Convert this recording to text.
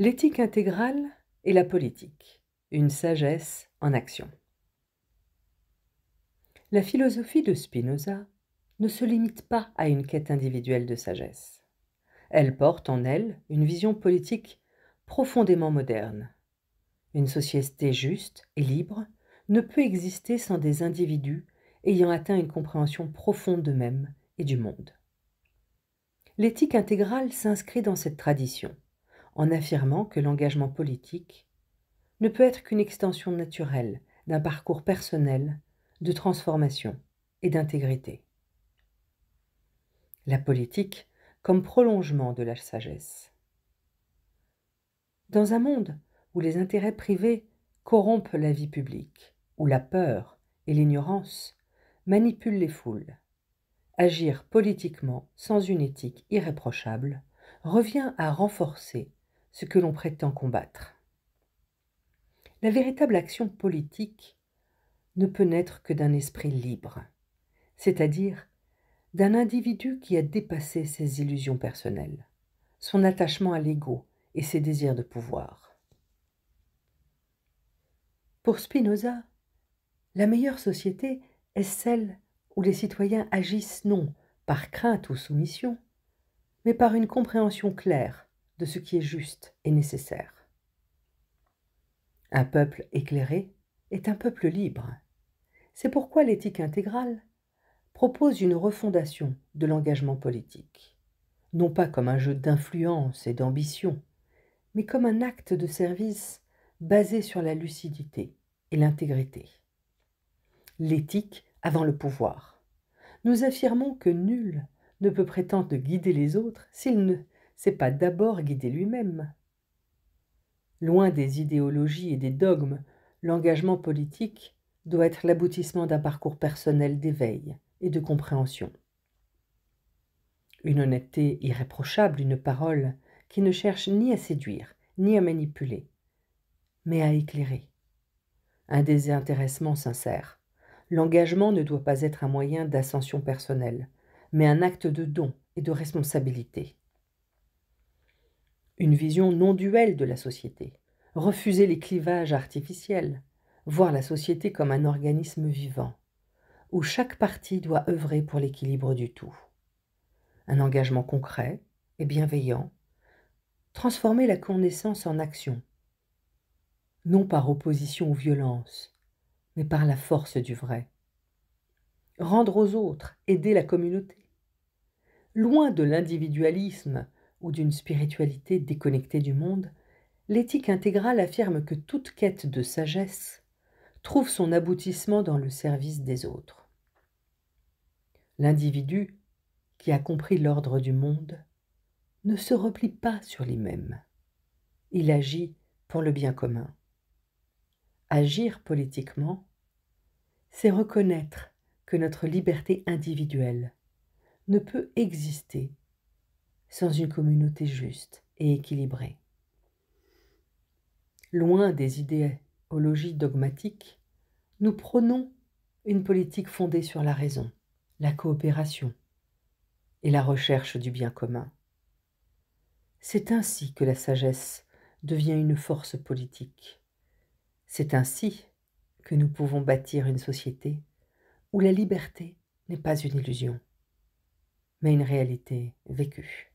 L'éthique intégrale et la politique, une sagesse en action. La philosophie de Spinoza ne se limite pas à une quête individuelle de sagesse. Elle porte en elle une vision politique profondément moderne. Une société juste et libre ne peut exister sans des individus ayant atteint une compréhension profonde d'eux-mêmes et du monde. L'éthique intégrale s'inscrit dans cette tradition, en affirmant que l'engagement politique ne peut être qu'une extension naturelle d'un parcours personnel de transformation et d'intégrité. La politique comme prolongement de la sagesse. Dans un monde où les intérêts privés corrompent la vie publique, où la peur et l'ignorance manipulent les foules, agir politiquement sans une éthique irréprochable revient à renforcer ce que l'on prétend combattre. La véritable action politique ne peut naître que d'un esprit libre, c'est-à-dire d'un individu qui a dépassé ses illusions personnelles, son attachement à l'ego et ses désirs de pouvoir. Pour Spinoza, la meilleure société est celle où les citoyens agissent non par crainte ou soumission, mais par une compréhension claire de ce qui est juste et nécessaire. Un peuple éclairé est un peuple libre. C'est pourquoi l'éthique intégrale propose une refondation de l'engagement politique, non pas comme un jeu d'influence et d'ambition, mais comme un acte de service basé sur la lucidité et l'intégrité. L'éthique avant le pouvoir. Nous affirmons que nul ne peut prétendre guider les autres s'il ne s'est pas d'abord guidé lui-même. Loin des idéologies et des dogmes, l'engagement politique doit être l'aboutissement d'un parcours personnel d'éveil et de compréhension. Une honnêteté irréprochable, une parole qui ne cherche ni à séduire, ni à manipuler, mais à éclairer. Un désintéressement sincère. L'engagement ne doit pas être un moyen d'ascension personnelle, mais un acte de don et de responsabilité. Une vision non duelle de la société. Refuser les clivages artificiels, voir la société comme un organisme vivant, où chaque partie doit œuvrer pour l'équilibre du tout. Un engagement concret et bienveillant, transformer la connaissance en action, non par opposition ou violence, mais par la force du vrai. Rendre aux autres, aider la communauté. Loin de l'individualisme ou d'une spiritualité déconnectée du monde, l'éthique intégrale affirme que toute quête de sagesse trouve son aboutissement dans le service des autres. L'individu qui a compris l'ordre du monde ne se replie pas sur lui-même. Il agit pour le bien commun. Agir politiquement, c'est reconnaître que notre liberté individuelle ne peut exister sans une communauté juste et équilibrée. Loin des idéologies dogmatiques, nous prônons une politique fondée sur la raison, la coopération et la recherche du bien commun. C'est ainsi que la sagesse devient une force politique. C'est ainsi que nous pouvons bâtir une société où la liberté n'est pas une illusion, mais une réalité vécue.